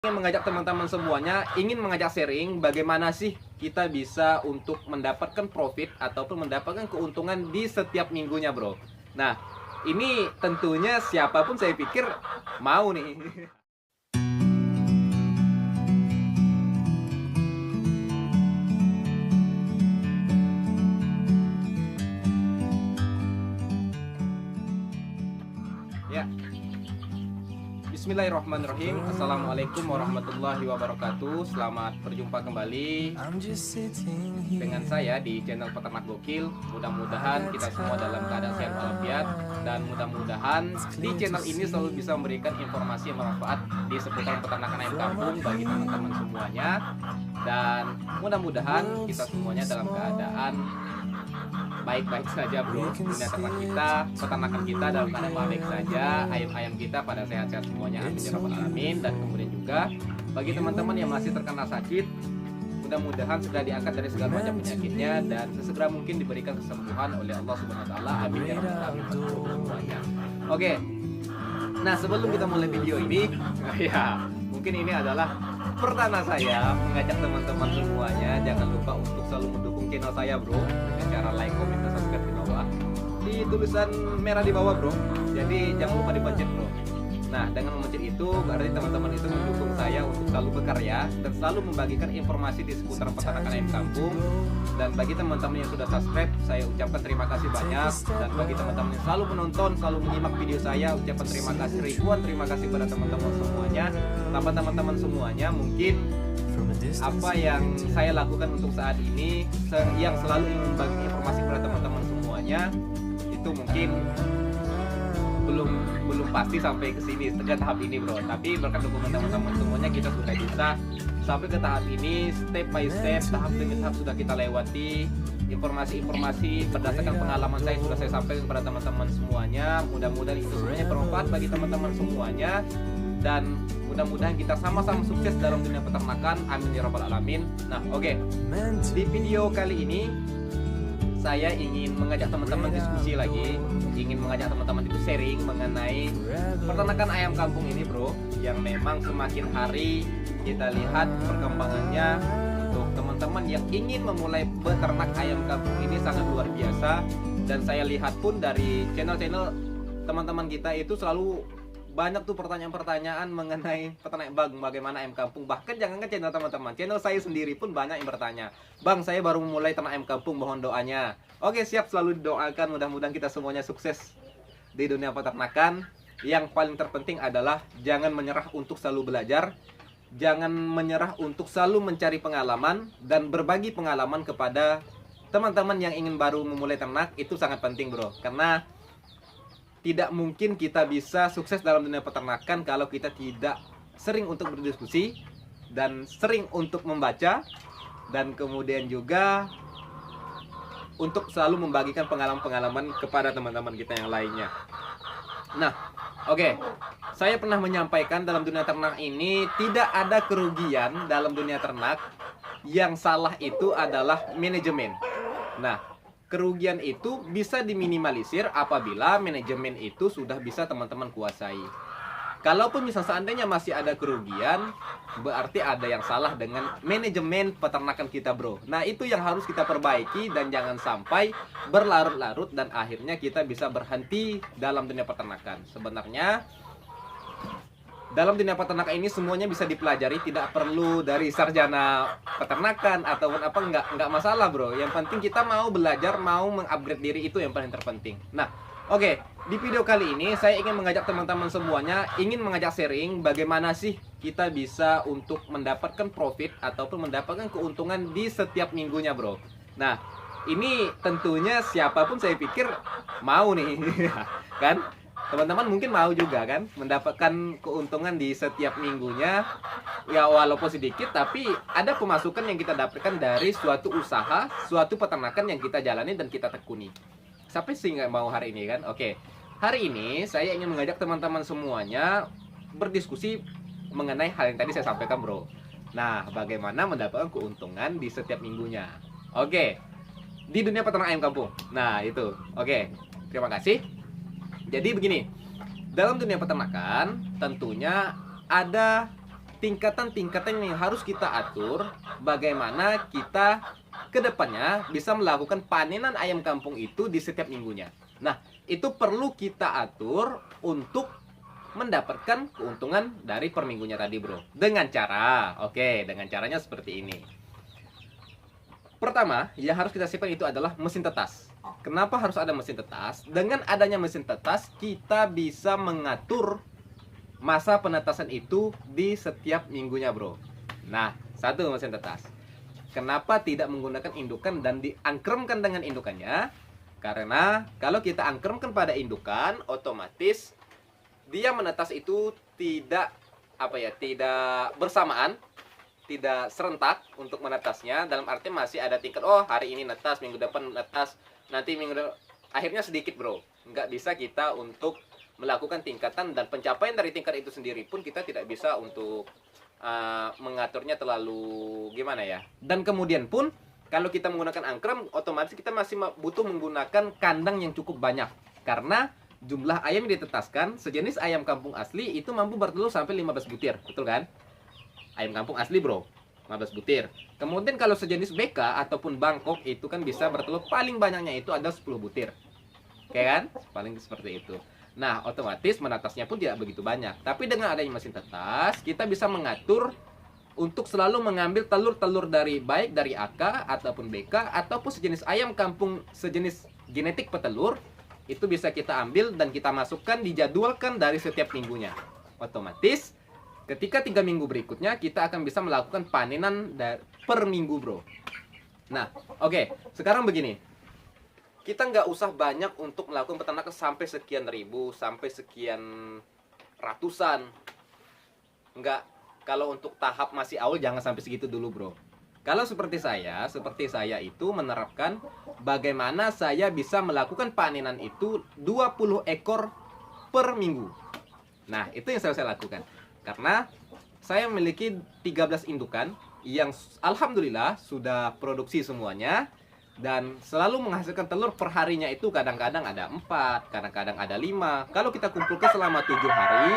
Ingin mengajak teman-teman semuanya, ingin mengajak sharing bagaimana sih kita bisa untuk mendapatkan profit ataupun mendapatkan keuntungan di setiap minggunya, bro. Nah, ini tentunya siapapun saya pikir mau nih. Ya, Bismillahirrahmanirrahim. Assalamualaikum warahmatullahi wabarakatuh. Selamat berjumpa kembali dengan saya di channel Peternak Gokil. Mudah-mudahan kita semua dalam keadaan sehat walafiat, dan mudah-mudahan di channel ini selalu bisa memberikan informasi yang bermanfaat di seputar peternakan ayam kampung bagi teman-teman semuanya. Dan mudah-mudahan kita semuanya dalam keadaan baik-baik saja, bro. Dunia ternak kita, peternakan kita dalam keadaan baik saja, ayam-ayam kita pada sehat-sehat semuanya, amin ya rabbal alamin. Dan kemudian juga bagi teman-teman yang masih terkena sakit, mudah-mudahan segera diangkat dari segala macam penyakitnya dan sesegera mungkin diberikan kesembuhan oleh Allah Subhanahu wa taala, amin ya rabbal alamin semuanya. Oke. Nah, sebelum kita mulai video ini, ya, mungkin ini adalah pertama saya mengajak teman-teman semuanya, jangan lupa untuk selalu mendukung channel saya, bro, dengan cara like, komen, dan subscribe di bawah. Di tulisan merah di bawah, bro. Jadi jangan lupa dipencet, bro. Nah, dengan memencet itu berarti teman-teman itu mendukung saya untuk selalu berkarya dan selalu membagikan informasi di seputar peternakan ayam kampung. Dan bagi teman-teman yang sudah subscribe, saya ucapkan terima kasih banyak. Dan bagi teman-teman yang selalu menonton, selalu menyimak video saya, ucapkan terima kasih ribuan terima kasih pada teman-teman semuanya. Tanpa teman-teman semuanya, mungkin apa yang saya lakukan untuk saat ini, yang selalu ingin membagi informasi kepada teman-teman semuanya, itu mungkin belum pasti sampai ke sini ke tahap ini, bro. Tapi berkat dukungan teman-teman semuanya, kita sudah bisa sampai ke tahap ini, step by step, tahap demi tahap sudah kita lewati. Informasi-informasi berdasarkan pengalaman saya sudah saya sampaikan kepada teman-teman semuanya. Mudah-mudahan itu semuanya bermanfaat bagi teman-teman semuanya, dan mudah-mudahan kita sama-sama sukses dalam dunia peternakan, amin ya rabbal alamin. Nah, oke. Di video kali ini saya ingin mengajak teman-teman diskusi lagi, ingin mengajak teman-teman itu sharing mengenai peternakan ayam kampung ini, bro, yang memang semakin hari kita lihat perkembangannya. Untuk teman-teman yang ingin memulai beternak ayam kampung ini sangat luar biasa, dan saya lihat pun dari channel-channel teman-teman kita itu selalu banyak tuh pertanyaan-pertanyaan mengenai peternak bagaimana ayam kampung. Bahkan jangan ke channel teman-teman, channel saya sendiri pun banyak yang bertanya, "Bang, saya baru memulai ternak ayam kampung, mohon doanya." Oke, siap, selalu didoakan. Mudah-mudahan kita semuanya sukses di dunia peternakan. Yang paling terpenting adalah jangan menyerah untuk selalu belajar, jangan menyerah untuk selalu mencari pengalaman dan berbagi pengalaman kepada teman-teman yang ingin baru memulai ternak. Itu sangat penting, bro, karena tidak mungkin kita bisa sukses dalam dunia peternakan kalau kita tidak sering untuk berdiskusi dan sering untuk membaca, dan kemudian juga untuk selalu membagikan pengalaman-pengalaman kepada teman-teman kita yang lainnya. Nah, oke. Saya pernah menyampaikan dalam dunia ternak ini tidak ada kerugian dalam dunia ternak. Yang salah itu adalah manajemen. Nah, kerugian itu bisa diminimalisir apabila manajemen itu sudah bisa teman-teman kuasai. Kalaupun misal seandainya masih ada kerugian, berarti ada yang salah dengan manajemen peternakan kita, bro. Nah, itu yang harus kita perbaiki dan jangan sampai berlarut-larut dan akhirnya kita bisa berhenti dalam dunia peternakan. Sebenarnya dalam dunia peternakan ini semuanya bisa dipelajari, tidak perlu dari sarjana peternakan ataupun apa, enggak masalah, bro. Yang penting kita mau belajar, mau mengupgrade diri, itu yang paling terpenting. Nah, oke, di video kali ini saya ingin mengajak teman-teman semuanya, ingin mengajak sharing bagaimana sih kita bisa untuk mendapatkan profit ataupun mendapatkan keuntungan di setiap minggunya, bro. Nah, ini tentunya siapapun saya pikir mau nih, kan? Teman-teman mungkin mau juga kan mendapatkan keuntungan di setiap minggunya, ya walaupun sedikit tapi ada pemasukan yang kita dapatkan dari suatu usaha, suatu peternakan yang kita jalani dan kita tekuni. Siapa sih nggak mau hari ini kan? Oke, hari ini saya ingin mengajak teman-teman semuanya berdiskusi mengenai hal yang tadi saya sampaikan, bro. Nah, bagaimana mendapatkan keuntungan di setiap minggunya. Oke, di dunia peternak ayam kampung. Nah, itu. Oke, terima kasih. Jadi begini, dalam dunia peternakan tentunya ada tingkatan-tingkatan yang harus kita atur bagaimana kita kedepannya bisa melakukan panenan ayam kampung itu di setiap minggunya. Nah, itu perlu kita atur untuk mendapatkan keuntungan dari per minggunya tadi, bro. Dengan cara, dengan caranya seperti ini. Pertama, yang harus kita siapkan itu adalah mesin tetas. Kenapa harus ada mesin tetas? Dengan adanya mesin tetas, kita bisa mengatur masa penetasan itu di setiap minggunya, bro. Nah, satu mesin tetas. Kenapa tidak menggunakan indukan dan diangkremkan dengan indukannya? Karena kalau kita angkremkan pada indukan, otomatis dia menetas itu tidak tidak bersamaan, tidak serentak untuk menetasnya. Dalam arti masih ada tingkat, oh hari ini netas, minggu depan netas, nanti akhirnya sedikit, bro. Nggak bisa kita untuk melakukan tingkatan, dan pencapaian dari tingkat itu sendiri pun kita tidak bisa untuk mengaturnya terlalu gimana ya. Dan kemudian pun kalau kita menggunakan angkrem, otomatis kita masih butuh menggunakan kandang yang cukup banyak, karena jumlah ayam yang ditetaskan sejenis ayam kampung asli itu mampu bertelur sampai 15 butir, betul kan? Ayam kampung asli, bro, 15 butir. Kemudian kalau sejenis BK ataupun Bangkok itu kan bisa bertelur paling banyaknya itu ada 10 butir, oke kan? Paling seperti itu. Nah, otomatis menetasnya pun tidak begitu banyak. Tapi dengan adanya mesin tetas, kita bisa mengatur untuk selalu mengambil telur-telur baik dari AK ataupun BK ataupun sejenis ayam kampung, sejenis genetik petelur, itu bisa kita ambil dan kita masukkan, dijadwalkan dari setiap minggunya. Otomatis ketika 3 minggu berikutnya kita akan bisa melakukan panenan per minggu, bro. Nah, sekarang begini. Kita nggak usah banyak untuk melakukan peternakan sampai sekian ribu, sampai sekian ratusan. Nggak, kalau untuk tahap masih awal jangan sampai segitu dulu, bro. Kalau seperti saya itu menerapkan bagaimana saya bisa melakukan panenan itu 20 ekor per minggu. Nah, itu yang saya lakukan. Karena saya memiliki 13 indukan yang alhamdulillah sudah produksi semuanya. Dan selalu menghasilkan telur per harinya itu kadang-kadang ada 4, kadang-kadang ada 5. Kalau kita kumpulkan selama 7 hari,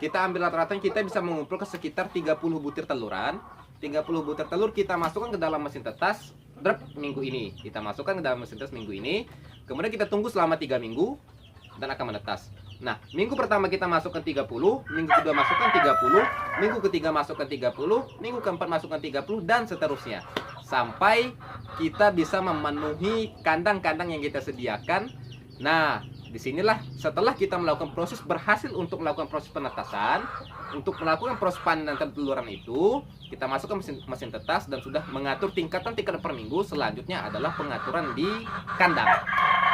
kita ambil rata-rata, kita bisa mengumpulkan sekitar 30 butir teluran. 30 butir telur kita masukkan ke dalam mesin tetas minggu ini. Kita masukkan ke dalam mesin tetas minggu ini. Kemudian kita tunggu selama 3 minggu dan akan menetas. Nah, minggu pertama kita masukkan 30, minggu kedua masukkan 30, minggu ketiga masukkan 30, minggu keempat masukkan 30, dan seterusnya. Sampai kita bisa memenuhi kandang-kandang yang kita sediakan. Nah, disinilah setelah kita melakukan proses berhasil untuk melakukan proses penetasan, untuk melakukan proses panenan teluran itu, kita masukkan mesin tetas dan sudah mengatur tingkatan-tingkatan per minggu. Selanjutnya adalah pengaturan di kandang.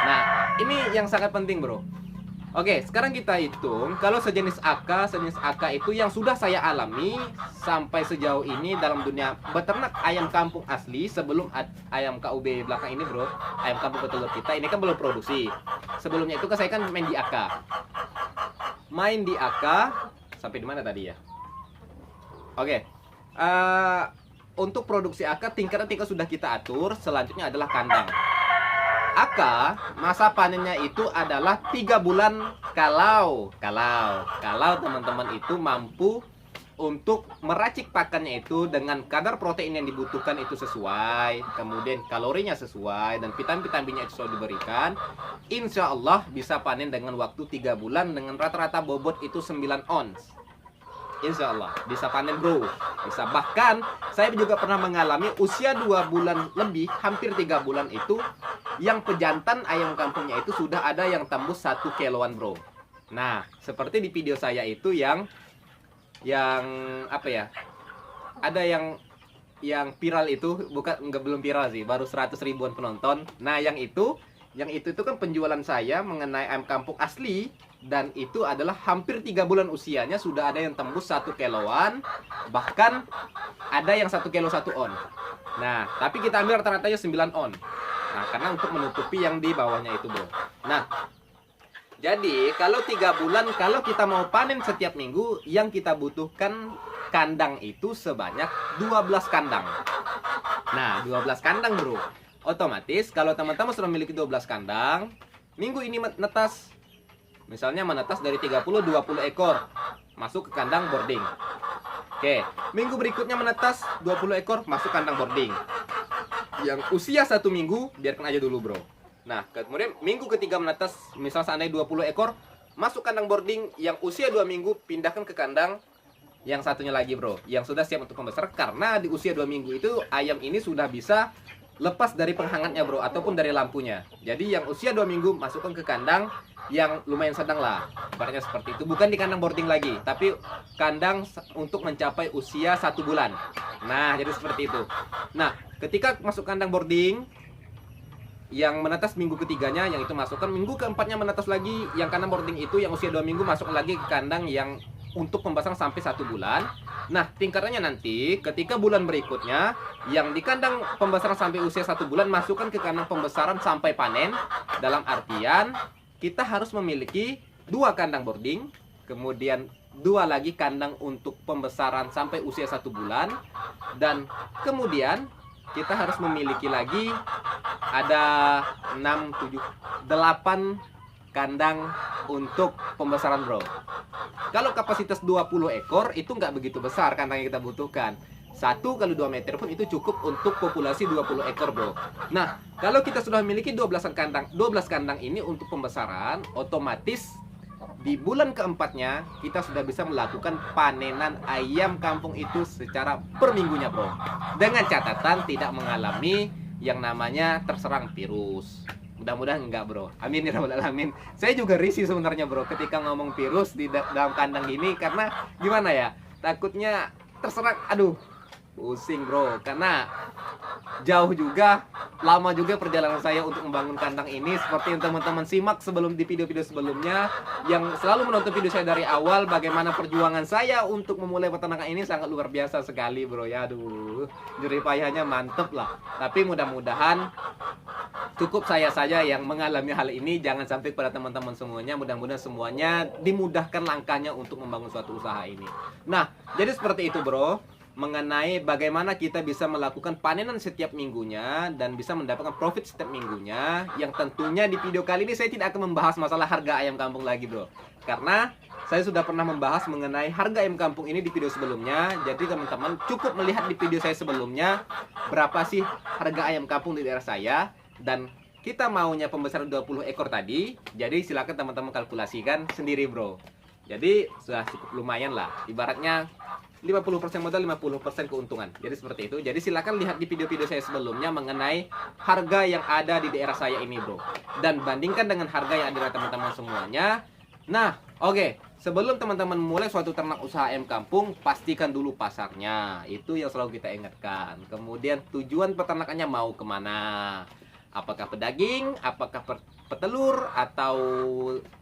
Nah, ini yang sangat penting, bro. Sekarang kita hitung kalau sejenis AK itu yang sudah saya alami sampai sejauh ini dalam dunia beternak ayam kampung asli sebelum ayam KUB belakang ini, bro. Ayam kampung petelur kita ini kan belum produksi. Sebelumnya itu kan saya kan main di AK. Main di AK sampai di mana tadi ya? Untuk produksi AK tingkat-tingkat sudah kita atur. Selanjutnya adalah kandang. AK masa panennya itu adalah 3 bulan kalau teman-teman itu mampu untuk meracik pakannya itu dengan kadar protein yang dibutuhkan itu sesuai, kemudian kalorinya sesuai, dan vitamin-vitaminnya itu selalu diberikan. Insya Allah bisa panen dengan waktu 3 bulan dengan rata-rata bobot itu 9 ons. Insya Allah bisa panen, bro. Bisa, bahkan saya juga pernah mengalami usia 2 bulan lebih, hampir 3 bulan itu, yang pejantan ayam kampungnya itu sudah ada yang tembus 1 kiloan, bro. Nah, seperti di video saya itu yang ada yang viral itu, belum viral sih, baru 100 ribuan penonton. Nah, yang itu kan penjualan saya mengenai ayam kampung asli, dan itu adalah hampir 3 bulan usianya sudah ada yang tembus 1 kiloan, bahkan ada yang 1 kilo 1 on. Nah, tapi kita ambil rata-ratanya 9 on. Nah, karena untuk menutupi yang di bawahnya itu, bro. Nah, jadi kalau 3 bulan, kalau kita mau panen setiap minggu, yang kita butuhkan kandang itu sebanyak 12 kandang. Nah, 12 kandang, bro. Otomatis kalau teman-teman sudah memiliki 12 kandang, minggu ini menetas, misalnya menetas dari 30-20 ekor masuk ke kandang boarding. Oke, minggu berikutnya menetas 20 ekor masuk kandang boarding. Yang usia 1 minggu biarkan aja dulu bro. Nah kemudian minggu ketiga menetas, misal seandainya 20 ekor masuk kandang boarding. Yang usia 2 minggu pindahkan ke kandang yang satunya lagi bro, yang sudah siap untuk pembesar. Karena di usia 2 minggu itu ayam ini sudah bisa lepas dari penghangatnya bro, ataupun dari lampunya. Jadi yang usia 2 minggu masukkan ke kandang yang lumayan sedang lah, ibaratnya seperti itu. Bukan di kandang boarding lagi, tapi kandang untuk mencapai usia 1 bulan. Nah jadi seperti itu. Nah ketika masuk kandang boarding yang menetas minggu ketiganya, yang itu masukkan minggu keempatnya menetas lagi. Yang kandang boarding itu yang usia 2 minggu masuk lagi ke kandang yang untuk pembasaran sampai 1 bulan. Nah tingkatannya nanti ketika bulan berikutnya yang di kandang pembesaran sampai usia 1 bulan masukkan ke kandang pembesaran sampai panen. Dalam artian kita harus memiliki 2 kandang boarding, kemudian 2 lagi kandang untuk pembesaran sampai usia 1 bulan, dan kemudian kita harus memiliki lagi ada 6, 7, 8 kandang untuk pembesaran bro. Kalau kapasitas 20 ekor itu nggak begitu besar kandang yang kita butuhkan. 1 kali 2 meter pun itu cukup untuk populasi 20 ekor bro. Nah kalau kita sudah memiliki 12 kandang ini untuk pembesaran, otomatis di bulan keempatnya kita sudah bisa melakukan panenan ayam kampung itu secara per minggunya bro. Dengan catatan tidak mengalami yang namanya terserang virus. Mudah-mudahan enggak bro, amin ya rabbal alamin. Saya juga risih sebenarnya bro ketika ngomong virus di dalam kandang ini, karena gimana ya, takutnya terserang. Aduh pusing bro, karena jauh juga, lama juga perjalanan saya untuk membangun kandang ini. Seperti yang teman-teman simak sebelum di video-video sebelumnya, yang selalu menonton video saya dari awal, bagaimana perjuangan saya untuk memulai peternakan ini sangat luar biasa sekali bro ya. Aduh, jerih payahnya mantep lah. Tapi mudah-mudahan cukup saya saja yang mengalami hal ini, jangan sampai pada teman-teman semuanya. Mudah-mudahan semuanya dimudahkan langkahnya untuk membangun suatu usaha ini. Nah jadi seperti itu bro, mengenai bagaimana kita bisa melakukan panenan setiap minggunya dan bisa mendapatkan profit setiap minggunya. Yang tentunya di video kali ini saya tidak akan membahas masalah harga ayam kampung lagi bro, karena saya sudah pernah membahas mengenai harga ayam kampung ini di video sebelumnya. Jadi teman-teman cukup melihat di video saya sebelumnya berapa sih harga ayam kampung di daerah saya. Dan kita maunya pembesaran 20 ekor tadi, jadi silakan teman-teman kalkulasikan sendiri bro. Jadi sudah cukup lumayan lah, ibaratnya 50% modal, 50% keuntungan. Jadi seperti itu. Jadi silakan lihat di video-video saya sebelumnya mengenai harga yang ada di daerah saya ini bro, dan bandingkan dengan harga yang ada di teman-teman semuanya. Nah oke, sebelum teman-teman mulai suatu ternak usaha ayam kampung, pastikan dulu pasarnya. Itu yang selalu kita ingatkan. Kemudian tujuan peternakannya mau kemana, apakah pedaging, apakah petelur, atau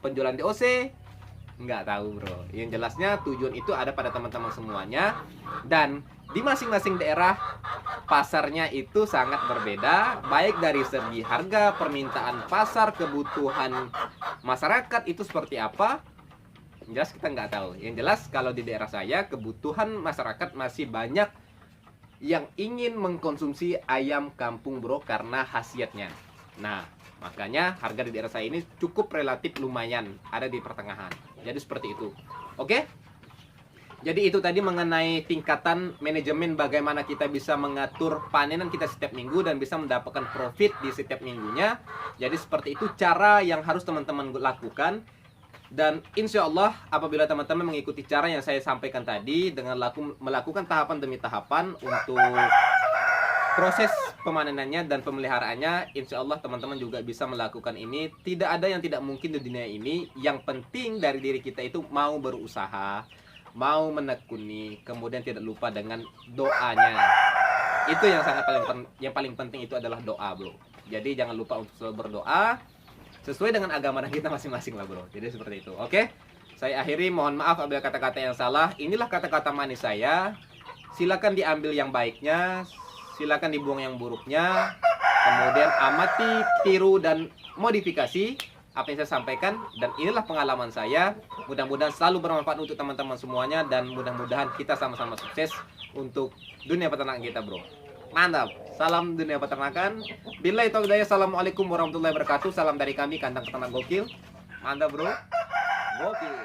penjualan DOC. Nggak tahu bro. Yang jelasnya tujuan itu ada pada teman-teman semuanya. Dan di masing-masing daerah pasarnya itu sangat berbeda, baik dari segi harga, permintaan pasar, kebutuhan masyarakat itu seperti apa. Yang jelas kita nggak tahu. Yang jelas kalau di daerah saya kebutuhan masyarakat masih banyak yang ingin mengkonsumsi ayam kampung bro, karena khasiatnya. Nah makanya harga di daerah saya ini cukup relatif lumayan, ada di pertengahan. Jadi seperti itu. Oke. Jadi itu tadi mengenai tingkatan manajemen, bagaimana kita bisa mengatur panenan kita setiap minggu dan bisa mendapatkan profit di setiap minggunya. Jadi seperti itu cara yang harus teman-teman lakukan. Dan insya Allah apabila teman-teman mengikuti cara yang saya sampaikan tadi, dengan melakukan tahapan demi tahapan untuk proses pemanenannya dan pemeliharaannya, insya Allah teman-teman juga bisa melakukan ini. Tidak ada yang tidak mungkin di dunia ini. Yang penting dari diri kita itu mau berusaha, mau menekuni, kemudian tidak lupa dengan doanya. Itu yang sangat paling penting itu adalah doa bro. Jadi jangan lupa untuk selalu berdoa sesuai dengan agama kita masing-masing lah bro. Jadi seperti itu. Oke, saya akhiri, mohon maaf apabila kata-kata yang salah. Inilah kata-kata manis saya. Silakan diambil yang baiknya, silakan dibuang yang buruknya. Kemudian amati, tiru, dan modifikasi apa yang saya sampaikan. Dan inilah pengalaman saya. Mudah-mudahan selalu bermanfaat untuk teman-teman semuanya. Dan mudah-mudahan kita sama-sama sukses untuk dunia peternakan kita bro. Mantap. Salam dunia peternakan. Billahi taufiq hidayah. Assalamualaikum warahmatullahi wabarakatuh. Salam dari kami, Kandang Peternak Gokil. Mantap bro. Gokil.